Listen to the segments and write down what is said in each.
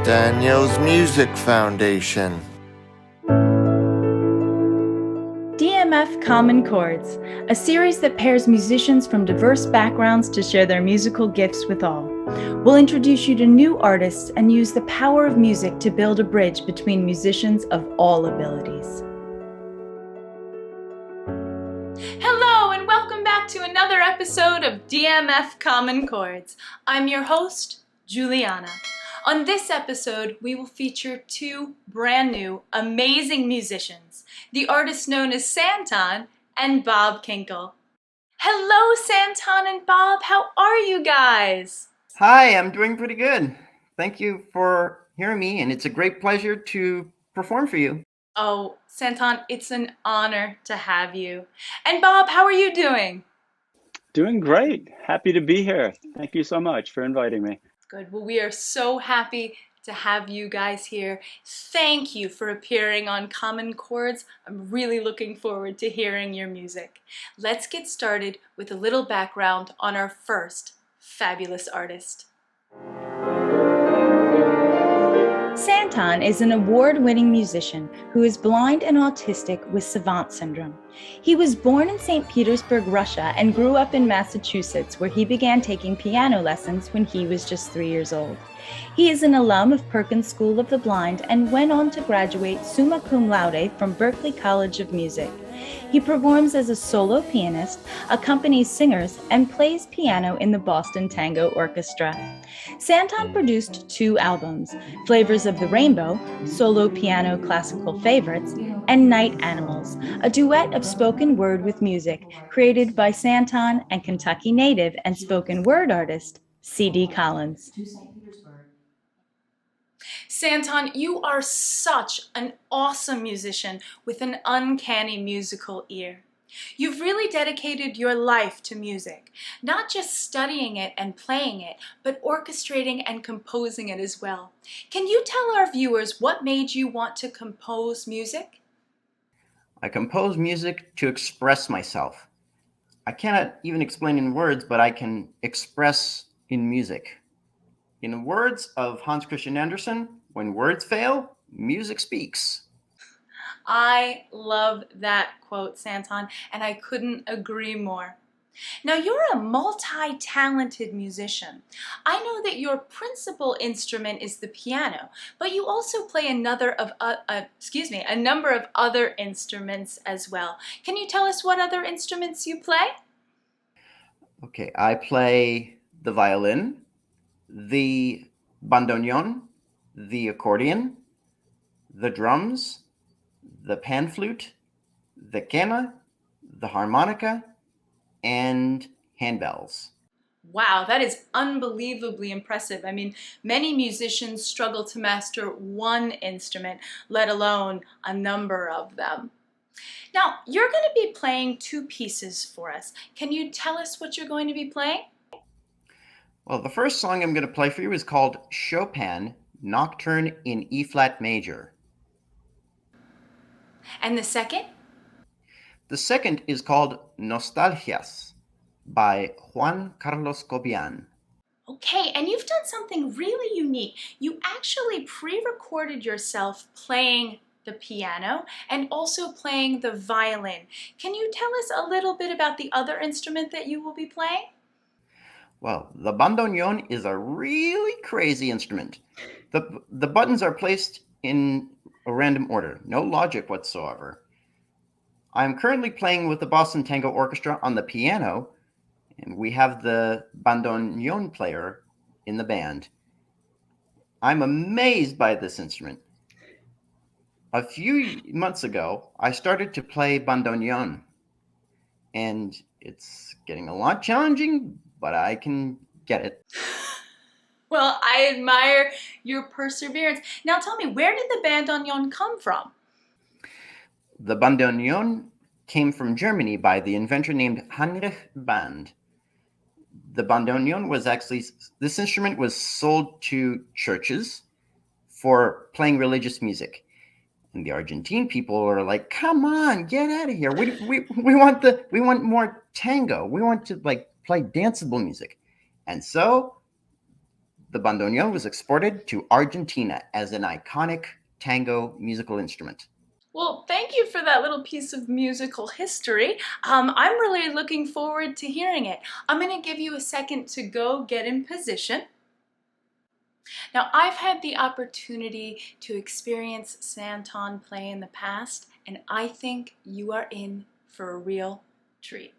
Daniel's Music Foundation. DMF Common Chords, a series that pairs musicians from diverse backgrounds to share their musical gifts with all. We'll introduce you to new artists and use the power of music to build a bridge between musicians of all abilities. Hello and welcome back to another episode of DMF Common Chords. I'm your host, Juliana. On this episode, we will feature two brand new, amazing musicians, the artists known as Santon and Bob Kinkel. Hello, Santon and Bob. How are you guys? Hi, I'm doing pretty good. Thank you for hearing me, and it's a great pleasure to perform for you. Oh, Santon, it's an honor to have you. And Bob, how are you doing? Doing great. Happy to be here. Thank you so much for inviting me. Good. Well, we are so happy to have you guys here. Thank you for appearing on Common Chords. I'm really looking forward to hearing your music. Let's get started with a little background on our first fabulous artist. Santon is an award-winning musician who is blind and autistic with savant syndrome. He was born in St. Petersburg, Russia, and grew up in Massachusetts, where he began taking piano lessons when he was just 3 years old. He is an alum of Perkins School of the Blind and went on to graduate summa cum laude from Berklee College of Music. He performs as a solo pianist, accompanies singers, and plays piano in the Boston Tango Orchestra. Santon produced 2 albums, Flavors of the Rainbow, Solo Piano Classical Favorites, and Night Animals, a duet of spoken word with music created by Santon and Kentucky native and spoken word artist, C.D. Collins. Santon, you are such an awesome musician with an uncanny musical ear. You've really dedicated your life to music, not just studying it and playing it, but orchestrating and composing it as well. Can you tell our viewers what made you want to compose music? I compose music to express myself. I cannot even explain in words, but I can express in music. In the words of Hans Christian Andersen, when words fail, music speaks. I love that quote, Santon, and I couldn't agree more. Now, you're a multi-talented musician. I know that your principal instrument is the piano, but you also play a number of other instruments as well. Can you tell us what other instruments you play? Okay, I play the violin, the bandoneon, the accordion, the drums, the pan flute, the quena, the harmonica, and handbells. Wow, that is unbelievably impressive. I mean, many musicians struggle to master one instrument, let alone a number of them. Now, you're going to be playing 2 pieces for us. Can you tell us what you're going to be playing? Well, the first song I'm going to play for you is called Chopin Nocturne in E-flat major. And the second? The second is called Nostalgias by Juan Carlos Cobian. Okay, and you've done something really unique. You actually pre-recorded yourself playing the piano and also playing the violin. Can you tell us a little bit about the other instrument that you will be playing? Well, the bandoneon is a really crazy instrument. The buttons are placed in a random order, no logic whatsoever. I'm currently playing with the Boston Tango Orchestra on the piano, and we have the bandoneon player in the band. I'm amazed by this instrument. A few months ago, I started to play bandoneon, and it's getting a lot challenging, but I can get it. Well, I admire your perseverance. Now tell me, where did the bandoneon come from? The bandoneon came from Germany by the inventor named Heinrich Band. The bandoneon was this instrument was sold to churches for playing religious music. And the Argentine people are like, come on, get out of here. We want more tango. We want to play danceable music. And so The bandoneon was exported to Argentina as an iconic tango musical instrument. Well, thank you for that little piece of musical history. I'm really looking forward to hearing it. I'm going to give you a second to go get in position. Now, I've had the opportunity to experience Santon play in the past, and I think you are in for a real treat.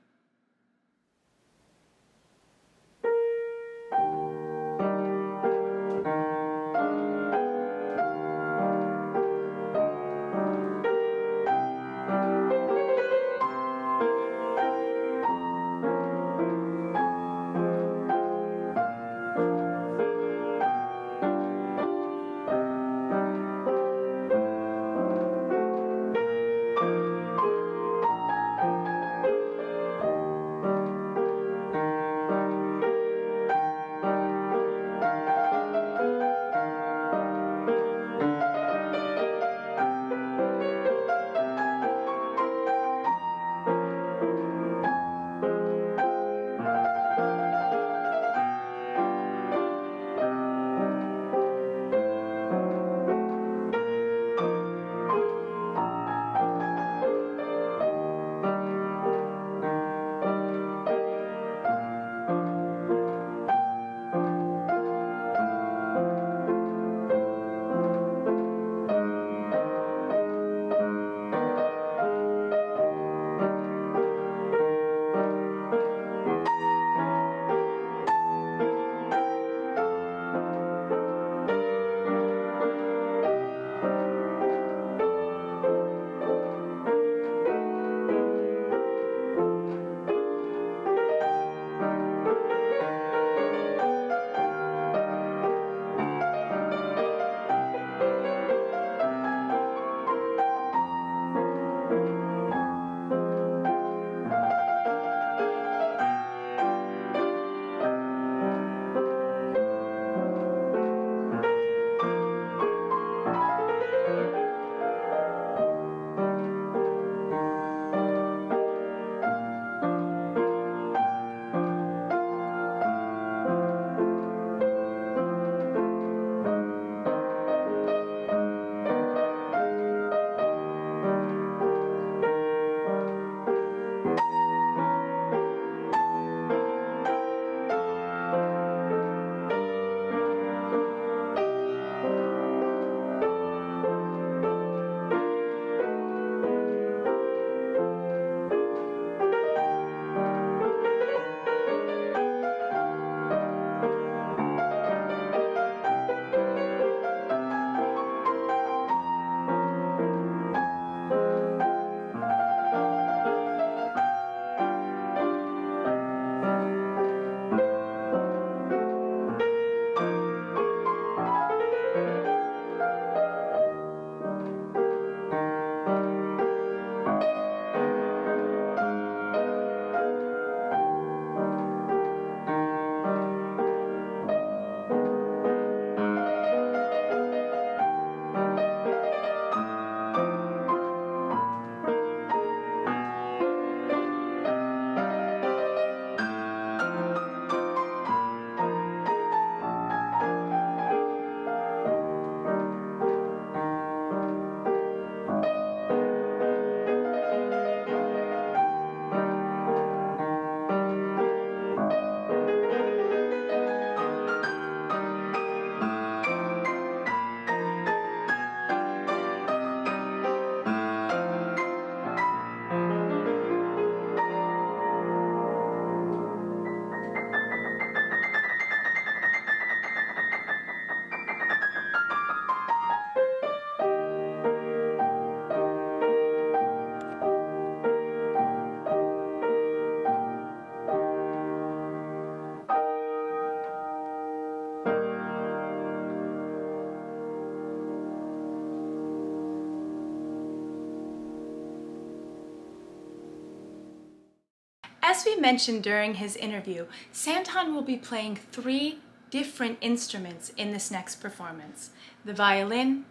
As we mentioned during his interview, Santon will be playing 3 different instruments in this next performance: the violin,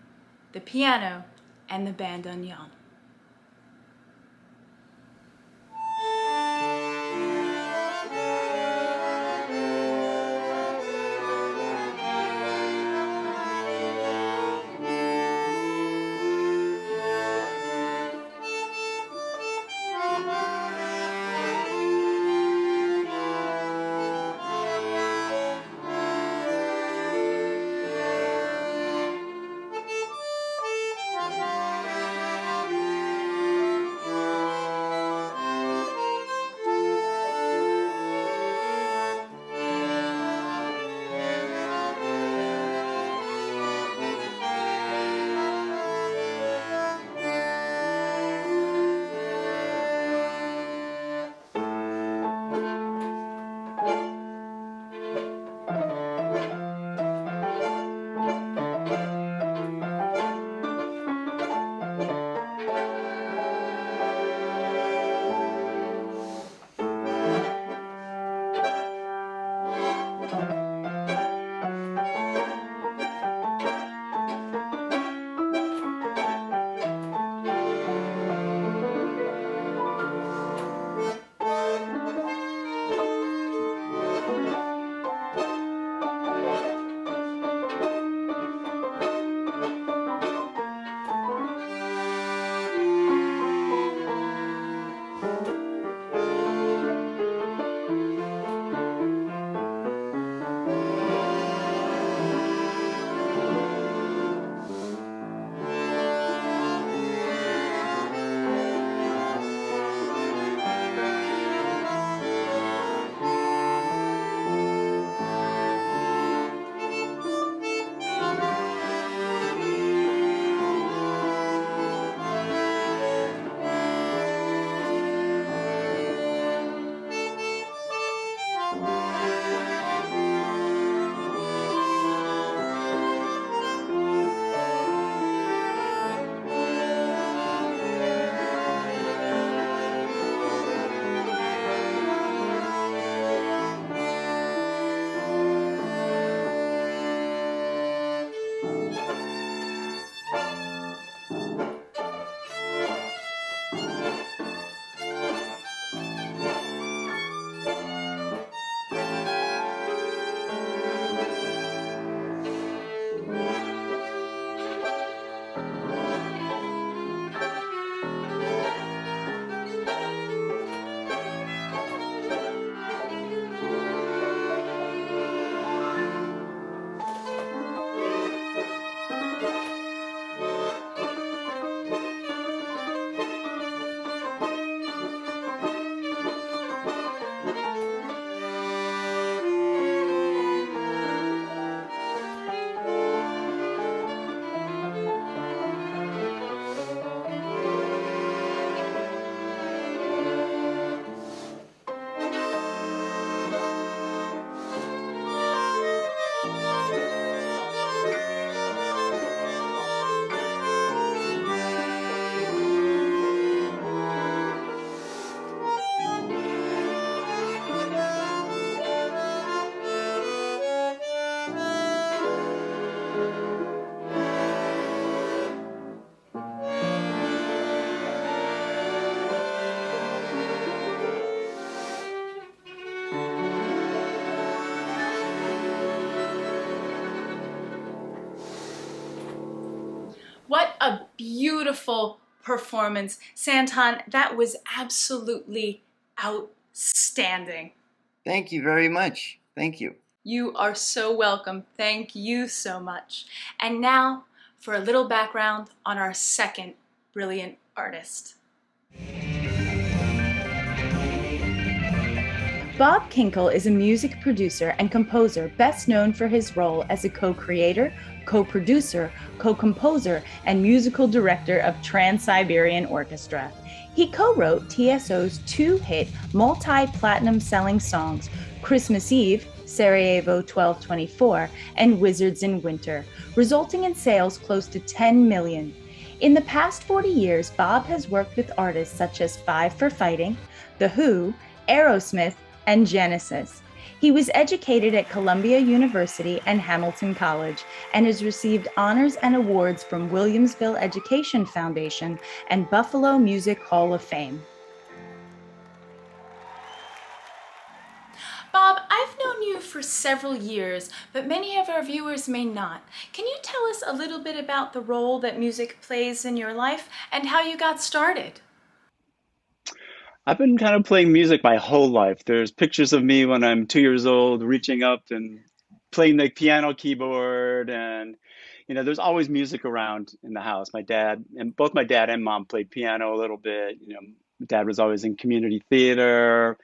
the piano, and the bandoneon. What a beautiful performance. Santon, that was absolutely outstanding. Thank you very much. Thank you. You are so welcome. Thank you so much. And now for a little background on our second brilliant artist. Bob Kinkel is a music producer and composer best known for his role as a co-creator, co-producer, co-composer, and musical director of Trans-Siberian Orchestra. He co-wrote TSO's two-hit multi-platinum selling songs, Christmas Eve, Sarajevo 1224, and Wizards in Winter, resulting in sales close to 10 million. In the past 40 years, Bob has worked with artists such as Five for Fighting, The Who, Aerosmith, and Genesis. He was educated at Columbia University and Hamilton College and has received honors and awards from Williamsville Education Foundation and Buffalo Music Hall of Fame. Bob, I've known you for several years, but many of our viewers may not. Can you tell us a little bit about the role that music plays in your life and how you got started? I've been kind of playing music my whole life. There's pictures of me when I'm 2 years old, reaching up and playing the piano keyboard, and there's always music around in the house. Both my dad and mom played piano a little bit. Dad was always in community theater.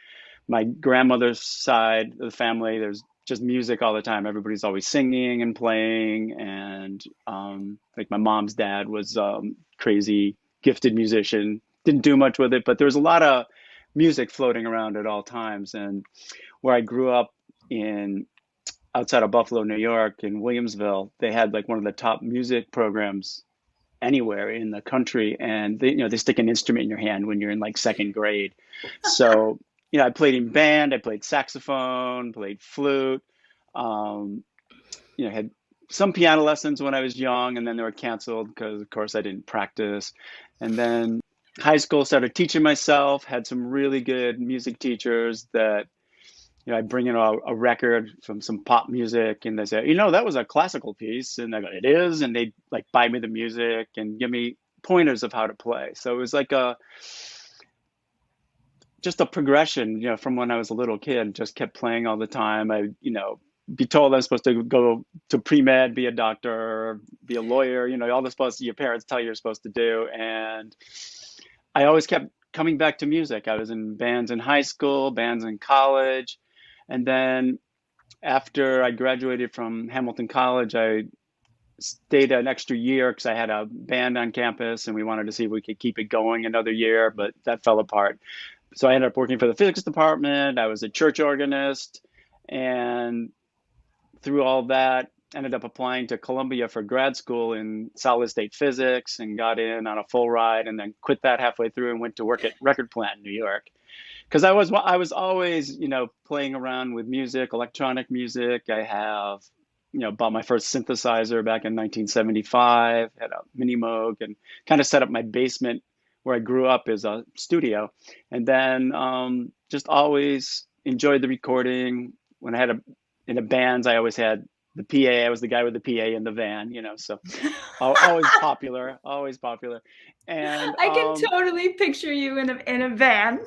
My grandmother's side of the family, there's just music all the time. Everybody's always singing and playing, and like my mom's dad was crazy gifted musician. Didn't do much with it, but there was a lot of music floating around at all times. And where I grew up outside of Buffalo, New York, in Williamsville, they had like one of the top music programs anywhere in the country. And they stick an instrument in your hand when you're in like second grade. So, I played in band, I played saxophone, played flute, had some piano lessons when I was young, and then they were canceled because, of course, I didn't practice. And then high school, started teaching myself, had some really good music teachers that, I bring in a record from some pop music and they say, that was a classical piece. And I go, it is. And they like buy me the music and give me pointers of how to play. So it was like just a progression, from when I was a little kid, just kept playing all the time. I, be told I'm supposed to go to pre-med, be a doctor, be a lawyer, all the stuff your parents tell you you're supposed to do. And I always kept coming back to music. I was in bands in high school, bands in college. And then after I graduated from Hamilton College, I stayed an extra year because I had a band on campus and we wanted to see if we could keep it going another year, but that fell apart. So I ended up working for the physics department. I was a church organist, and through all that, ended up applying to Columbia for grad school in solid state physics and got in on a full ride, and then quit that halfway through and went to work at Record Plant in New York. Because I was always, playing around with music, electronic music. I have, bought my first synthesizer back in 1975, had a Mini Moog, and kind of set up my basement where I grew up as a studio. And then just always enjoyed the recording. When I had in the bands, I always had the PA. I was the guy with the PA in the van, so always popular, always popular. And I can totally picture you in a van.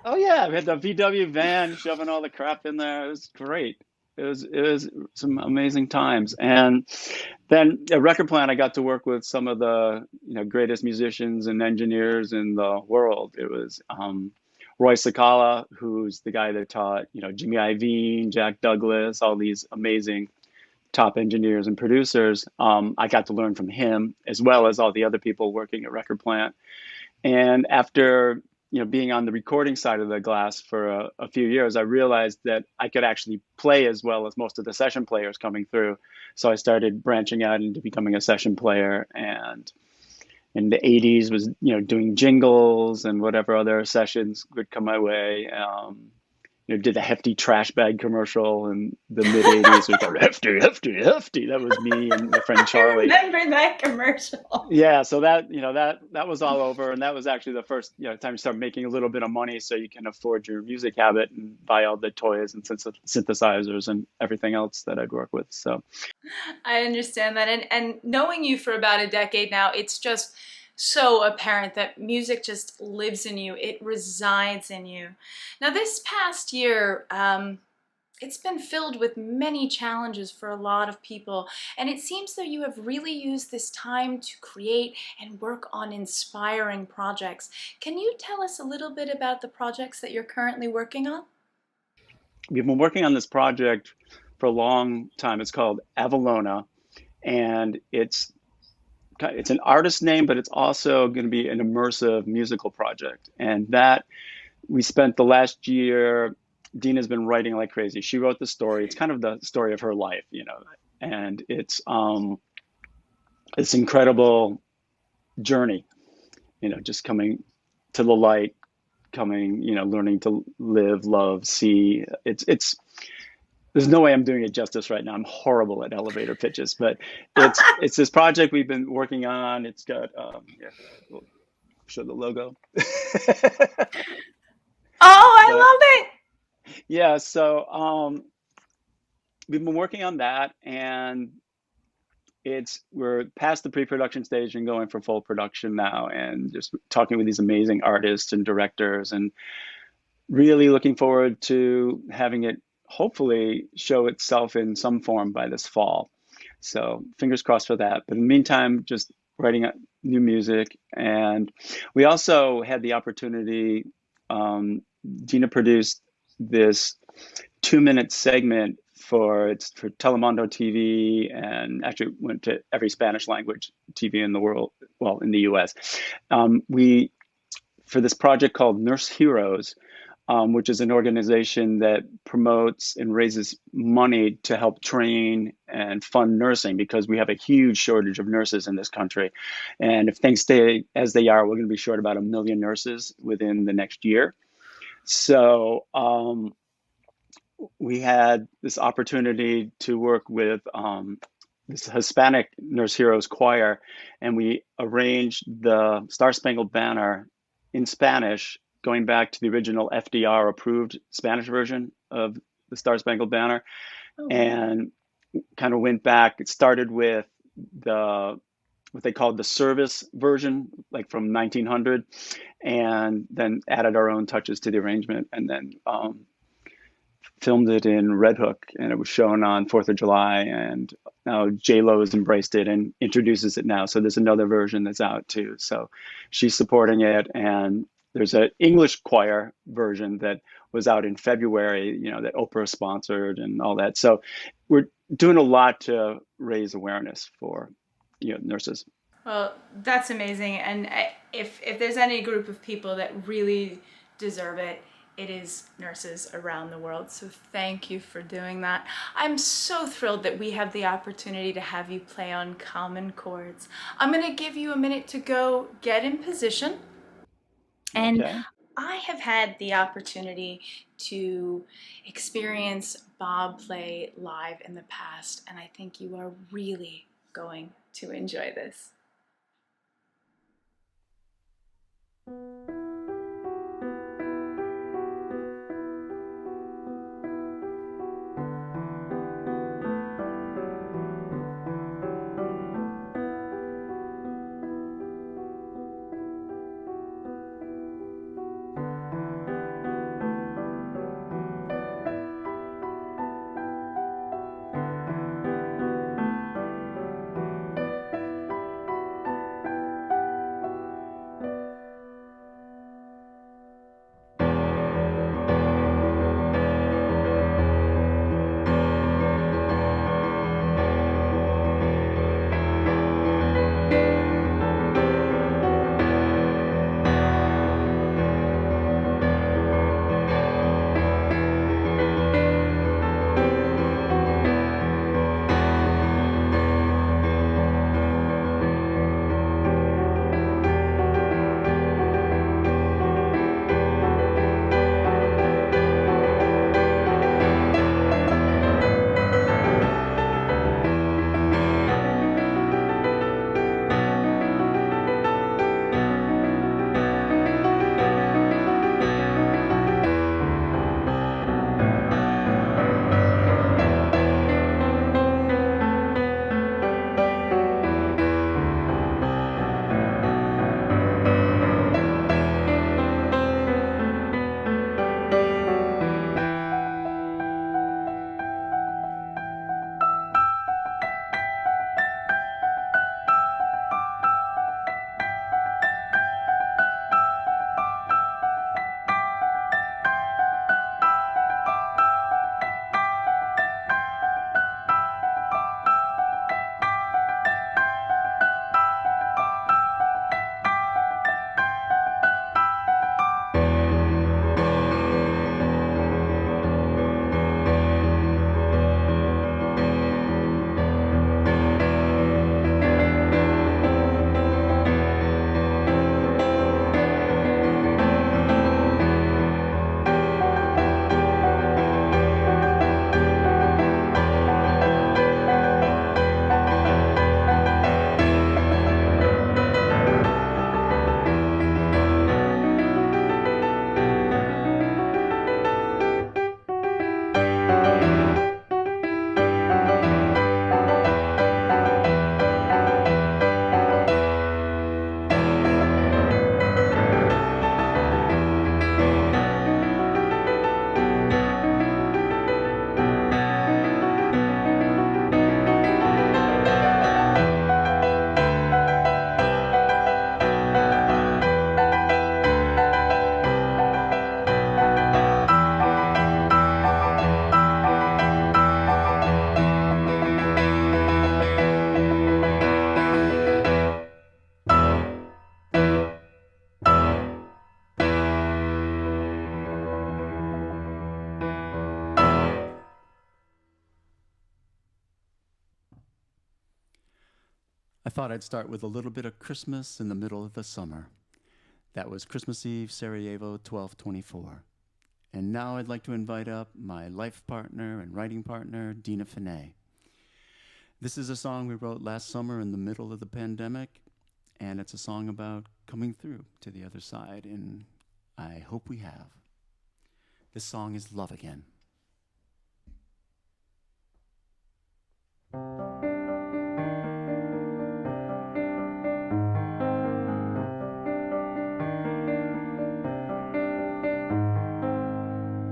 Oh yeah, we had the VW van shoving all the crap in there. It was great. It was some amazing times. And then at Record Plant, I got to work with some of the greatest musicians and engineers in the world. It was Roy Cicala, who's the guy that taught Jimmy Iovine, Jack Douglas, all these amazing top engineers and producers. I got to learn from him as well as all the other people working at Record Plant. And after being on the recording side of the glass for a few years, I realized that I could actually play as well as most of the session players coming through. So I started branching out into becoming a session player, and in the 80s was doing jingles and whatever other sessions would come my way. did the hefty trash bag commercial in the mid '80s. It was like, hefty, hefty, hefty. That was me and my friend I Charlie. remember that commercial. Yeah, so that was all over, and that was actually the first time you start making a little bit of money, so you can afford your music habit and buy all the toys and synthesizers and everything else that I'd work with. So I understand that, and knowing you for about a decade now, it's just so apparent that music just lives in you. It resides in you. Now, this past year, it's been filled with many challenges for a lot of people, and it seems that you have really used this time to create and work on inspiring projects. Can you tell us a little bit about the projects that you're currently working on? we've been working on this project for a long time. It's called Avalona, and it's an artist name, but it's also going to be an immersive musical project. And that we spent the last year, Dina's been writing like crazy. She wrote the story. It's kind of the story of her life, and it's this incredible journey, just coming to the light, learning to live, love, see. It's there's no way I'm doing it justice right now. I'm horrible at elevator pitches, but it's this project we've been working on. It's got we'll show the logo. Oh, I But love it! yeah, so we've been working on that, and we're past the pre-production stage and going for full production now, and just talking with these amazing artists and directors, and really looking forward to having it hopefully show itself in some form by this fall. So fingers crossed for that. But in the meantime, just writing new music. And we also had the opportunity, Gina produced this 2-minute segment for Telemundo TV, and actually went to every Spanish language TV in the world, well, in the US. We, for this project called Nurse Heroes, which is an organization that promotes and raises money to help train and fund nursing, because we have a huge shortage of nurses in this country. And if things stay as they are, we're going to be short about 1 million nurses within the next year. So we had this opportunity to work with this Hispanic Nurse Heroes choir, and we arranged the Star Spangled Banner in Spanish, going back to the original FDR approved Spanish version of the Star Spangled Banner, and kind of went back. It started with what they called the service version, like from 1900, and then added our own touches to the arrangement, and then filmed it in Red Hook, and it was shown on 4th of July, and now J-Lo has embraced it and introduces it now. So there's another version that's out too. So she's supporting it, and there's an English choir version that was out in February, that Oprah sponsored and all that. So we're doing a lot to raise awareness for, nurses. Well, that's amazing. And if there's any group of people that really deserve it, it is nurses around the world. So thank you for doing that. I'm so thrilled that we have the opportunity to have you play on Common Chords. I'm going to give you a minute to go get in position. And Okay. I have had the opportunity to experience Bob play live in the past, and I think you are really going to enjoy this. I thought I'd start with a little bit of Christmas in the middle of the summer. That was Christmas Eve, Sarajevo, 1224. And now I'd like to invite up my life partner and writing partner, Dina Finet. This is a song we wrote last summer in the middle of the pandemic, and it's a song about coming through to the other side, and I hope we have. This song is Love Again.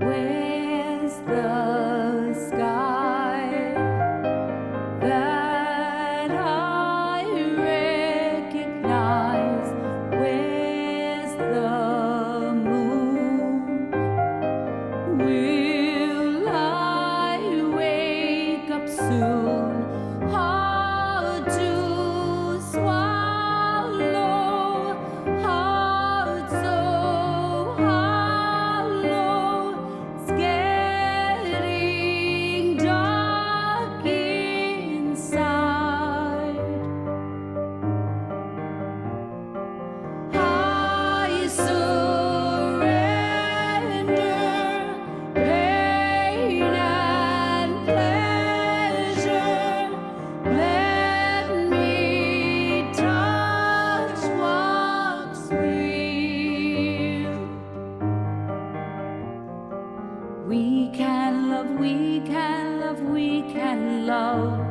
Where's the sky that I recognize? Where's the moon? Will I wake up soon? Hard to swallow, heart so hollow. It's getting dark inside. I surrender pain and pleasure. Let me touch what's real. We can love, we can love, we can love.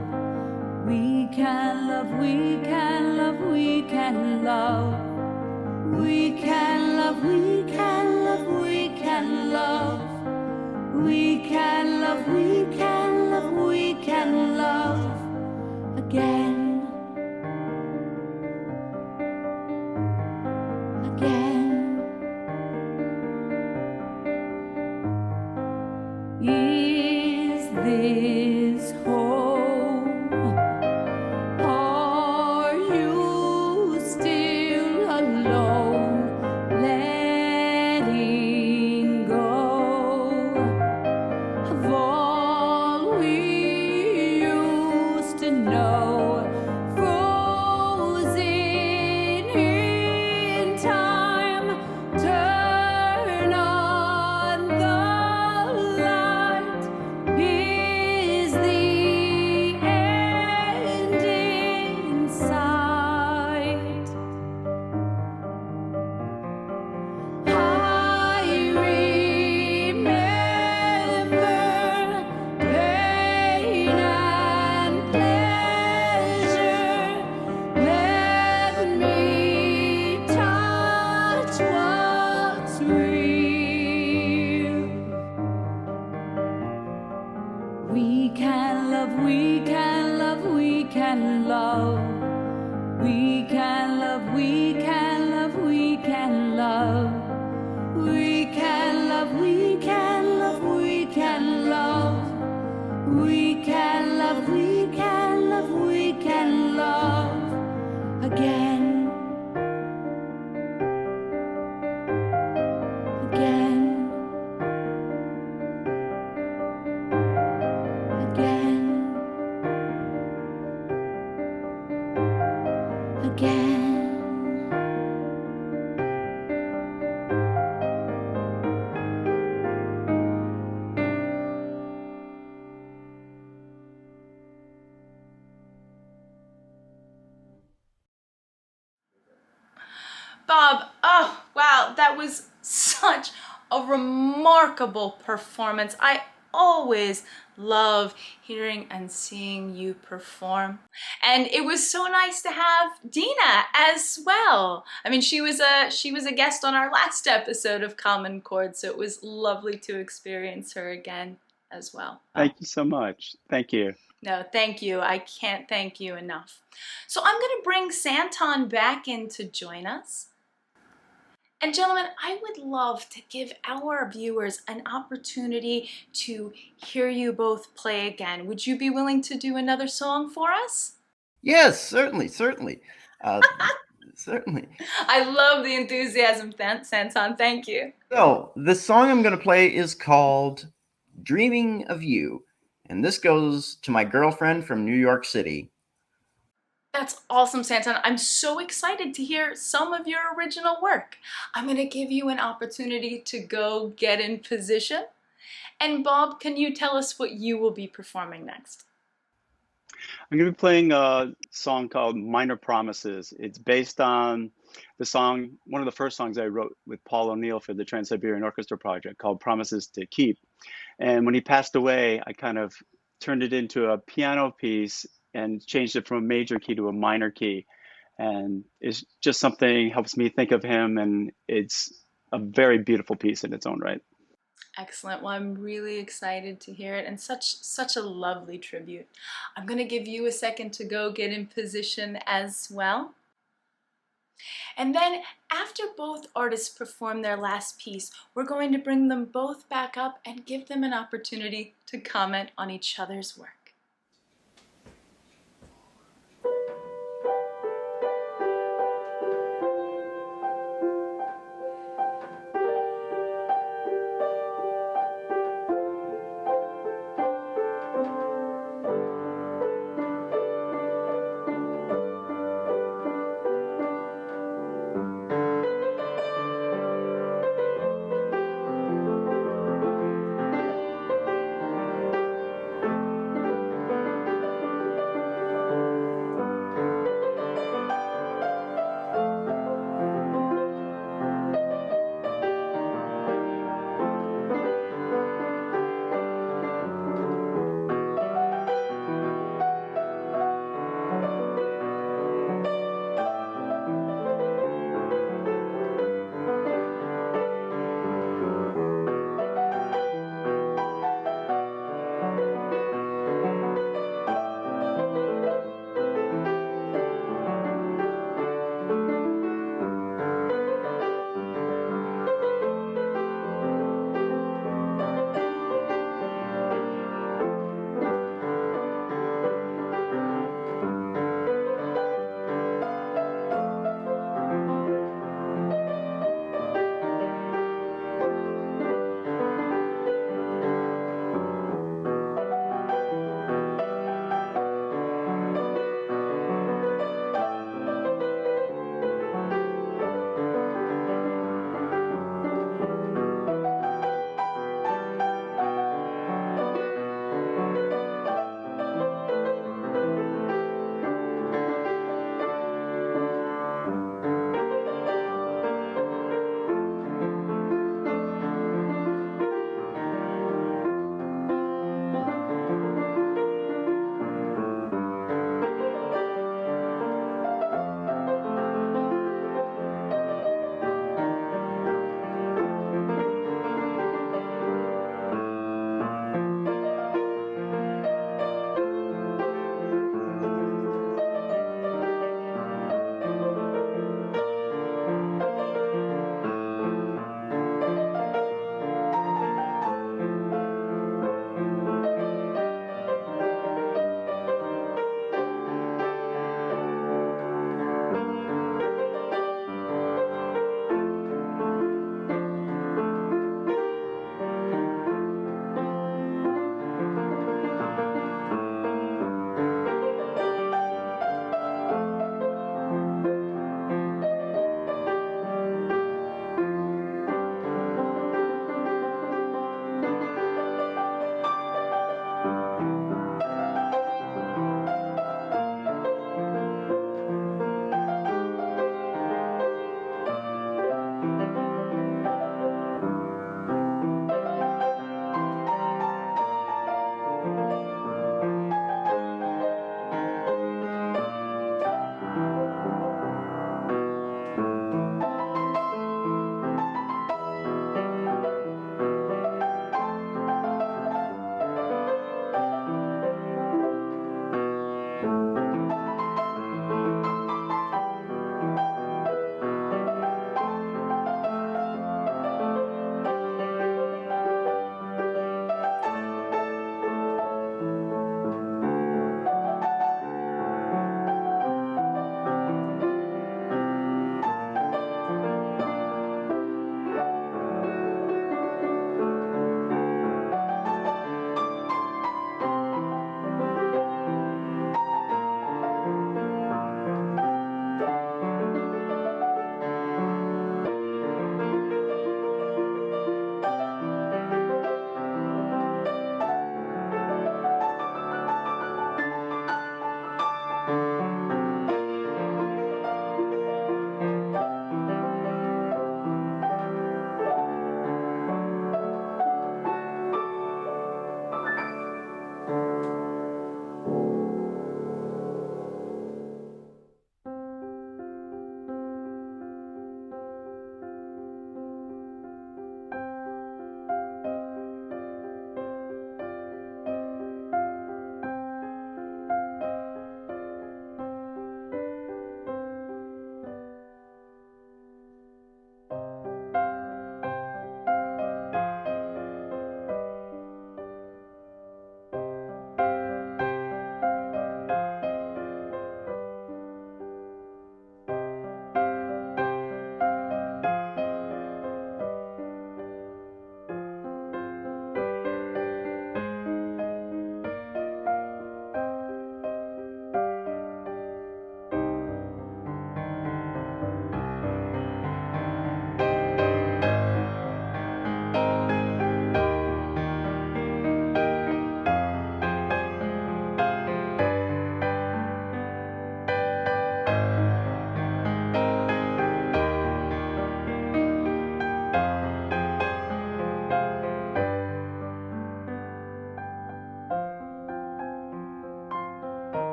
We can love, we can love, we can love. We can love, we can love, we can love. We can love, we can love, we can love again. Again. Is this home? Are you still alone? Letting go of all we used to know. Frozen in time. Turn on the light. Is the end in sight? I remember pain and pleasure. Let me touch what's real. We can love, we can love, we can love. We can love, we can love, we can love. We can love, we can love, we can love. We can love, we can love, we can love again. Again. Again. Again. Bob, oh, wow, that was such a remarkable performance. I always love hearing and seeing you perform. And it was so nice to have Dina as well. I mean, she was a guest on our last episode of Common Chords, so it was lovely to experience her again as well. Thank you so much. Thank you. No, thank you. I can't thank you enough. So I'm going to bring Santon back in to join us. And gentlemen, I would love to give our viewers an opportunity to hear you both play again. Would you be willing to do another song for us? Yes, certainly, certainly. Certainly. I love the enthusiasm, Santon. Thank you. So, the song I'm going to play is called Dreaming of You. And this goes to my girlfriend from New York City. That's awesome, Santon. I'm so excited to hear some of your original work. I'm going to give you an opportunity to go get in position. And Bob, can you tell us what you will be performing next? I'm going to be playing a song called Minor Promises. It's based on the song, one of the first songs I wrote with Paul O'Neill for the Trans-Siberian Orchestra project called Promises to Keep. And when he passed away, I kind of turned it into a piano piece and changed it from a major key to a minor key. And it's just something helps me think of him, and it's a very beautiful piece in its own right. Excellent. Well, I'm really excited to hear it, and such a lovely tribute. I'm going to give you a second to go get in position as well. And then after both artists perform their last piece, we're going to bring them both back up and give them an opportunity to comment on each other's work.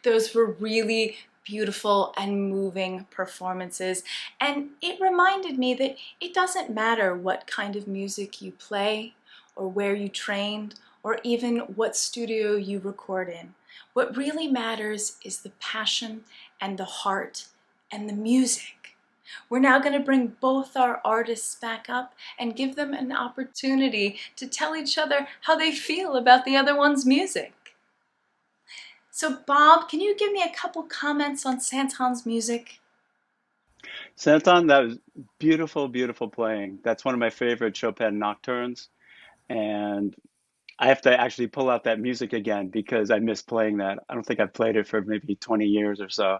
Those were really beautiful and moving performances, and it reminded me that it doesn't matter what kind of music you play or where you trained or even what studio you record in. What really matters is the passion and the heart and the music. We're now going to bring both our artists back up and give them an opportunity to tell each other how they feel about the other one's music. So Bob, can you give me a couple comments on Santon's music? Santon, that was beautiful, beautiful playing. That's one of my favorite Chopin nocturnes. And I have to actually pull out that music again because I miss playing that. I don't think I've played it for maybe 20 years or so.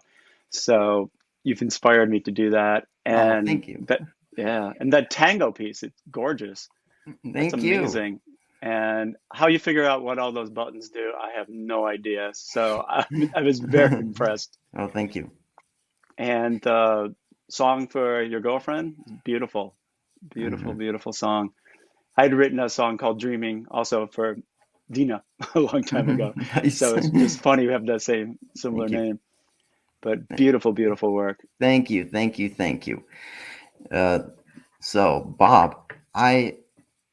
So you've inspired me to do that. Oh, And thank you. that, yeah, and that tango piece, it's gorgeous. That's Thank you. amazing. And how you figure out what all those buttons do, I have no idea. So I was very impressed. Oh, thank you. And the song for your girlfriend, beautiful, beautiful, Mhm. beautiful song. I had written a song called Dreaming also for Dina a long time ago. Nice. So it's just funny we have the same similar Thank you. name. But beautiful, beautiful work. Thank you. Thank you. Thank you. So, Bob, I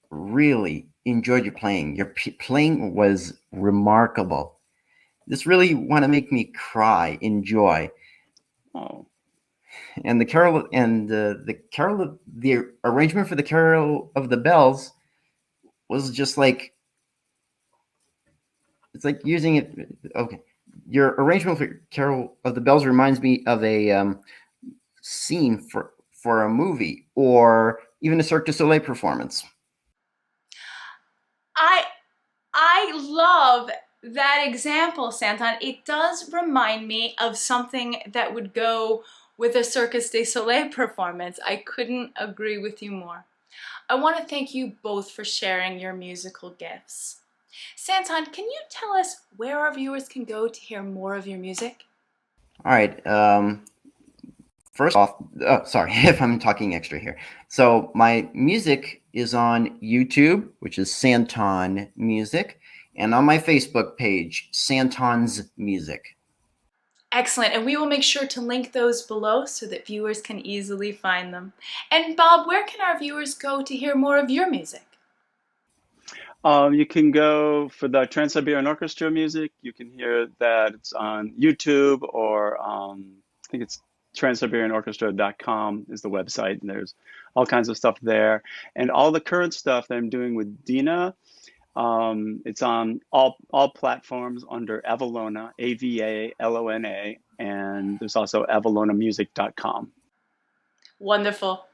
really enjoyed your playing. Your playing was remarkable. This really want to make me cry in joy. Oh, And the carol and the arrangement for the Carol of the Bells was just like, it's like using it. Okay, your arrangement for Carol of the Bells reminds me of a scene for a movie or even a Cirque du Soleil performance. I love that example, Santon. It does remind me of something that would go with a Cirque du Soleil performance. I couldn't agree with you more. I want to thank you both for sharing your musical gifts. Santon, can you tell us where our viewers can go to hear more of your music? All right. First off, sorry if I'm talking extra here. So my music is on YouTube, which is Santon Music, and on my Facebook page, Santon's Music. Excellent, and we will make sure to link those below so that viewers can easily find them. And Bob, where can our viewers go to hear more of your music? you can go for the Trans-Siberian Orchestra music. You can hear that it's on YouTube or I think it's transsiberianorchestra.com is the website, and there's all kinds of stuff there. And all the current stuff that I'm doing with Dina, it's on all platforms under Avalona, Avalona, and there's also avalonamusic.com. Wonderful.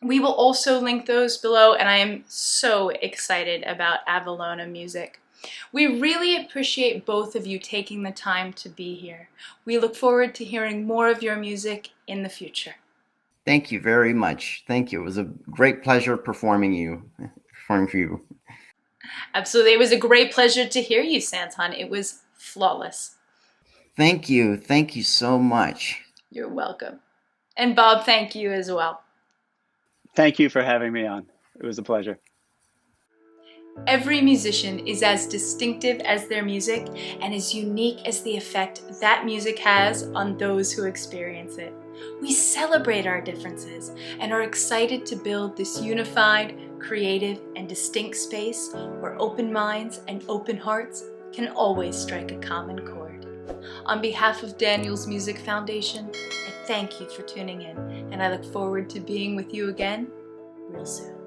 We will also link those below, and I am so excited about Avalona Music. We really appreciate both of you taking the time to be here. We look forward to hearing more of your music in the future. Thank you very much. Thank you. It was a great pleasure performing for you. Absolutely. It was a great pleasure to hear you, Santon. It was flawless. Thank you. Thank you so much. You're welcome. And Bob, thank you as well. Thank you for having me on. It was a pleasure. Every musician is as distinctive as their music and as unique as the effect that music has on those who experience it. We celebrate our differences and are excited to build this unified, creative, and distinct space where open minds and open hearts can always strike a common chord. On behalf of Daniel's Music Foundation, I thank you for tuning in, and I look forward to being with you again real soon.